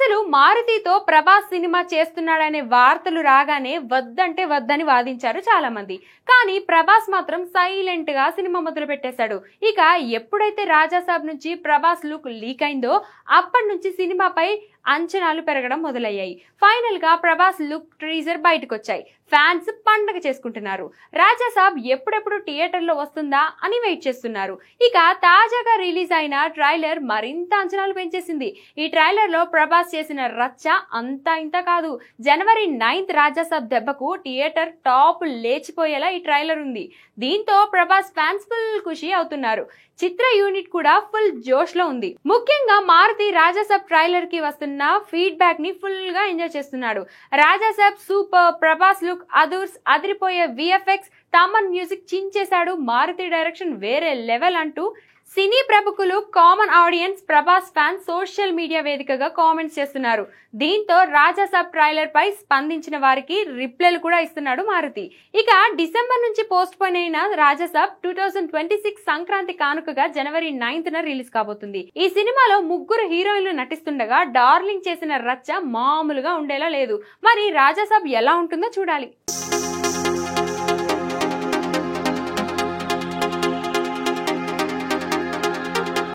అసలు మారుతితో ప్రభాస్ సినిమా చేస్తున్నాడనే వార్తలు రాగానే వద్దంటే వద్దని వాదించారు చాలా మంది. కానీ ప్రభాస్ మాత్రం సైలెంట్ గా సినిమా మొదలు పెట్టేశాడు. ఇక ఎప్పుడైతే రాజాసాబ్ నుంచి ప్రభాస్ లుక్ లీక్ అయిందో అప్పటి నుంచి సినిమాపై అంచనాలు పెరగడం మొదలయ్యాయి. ఫైనల్ గా ప్రభాస్ లుక్ టీజర్ బయటకు వచ్చాయి. ఫ్యాన్స్ పండగ చేసుకుంటున్నారు. రాజాసాబ్ ఎప్పుడెప్పుడు థియేటర్ లో వస్తుందా అని వెయిట్ చేస్తున్నారు. ఇక తాజాగా రిలీజ్ అయిన ట్రైలర్ మరింత అంచనాలు పెంచేసింది. ఈ ట్రైలర్ లో ప్రభాస్ చేసిన రచ్చ అంతా ఇంత కాదు. జనవరి 9th రాజాసాబ్ దెబ్బకు థియేటర్ టాప్ లేచిపోయేలా ఈ ట్రైలర్ ఉంది. దీంతో ప్రభాస్ ఫ్యాన్స్ ఫుల్ ఖుషి అవుతున్నారు. చిత్ర యూనిట్ కూడా ఫుల్ జోష్ లో ఉంది. ముఖ్యంగా మారుతి రాజాసాబ్ ట్రైలర్ కి వస్తున్న ఫీడ్బ్యాక్ ని ఫుల్ గా ఎంజాయ్ చేస్తున్నాడు. రాజాసాబ్ సూపర్, ప్రభాస్ లుక్ అదూర్స్, అదిరిపోయే విఎఫ్ఎక్స్, తమన్ మ్యూజిక్ చించేశాడు, మారుతి డైరెక్షన్ వేరే లెవెల్ అంటూ సినీ ప్రముఖులు, common audience, Prabhas fans social media వేదికగా కామెంట్స్ చేస్తున్నారు. దీంతో రాజాసాబ్ ట్రైలర్ పై స్పందించిన వారికి రిప్లైలు కూడా ఇస్తున్నాడు మారుతి. ఇక డిసెంబర్ నుంచి పోస్ట్ పోన్ అయిన రాజాసాబ్ 2026 సంక్రాంతి కానుకగా జనవరి 9th రిలీజ్ కాబోతుంది. ఈ సినిమాలో 3 హీరోయిన్లు నటిస్తుండగా డార్లింగ్ చేసిన రచ్చ మామూలుగా ఉండేలా లేదు. మరి రాజాసాబ్ ఎలా ఉంటుందో చూడాలి.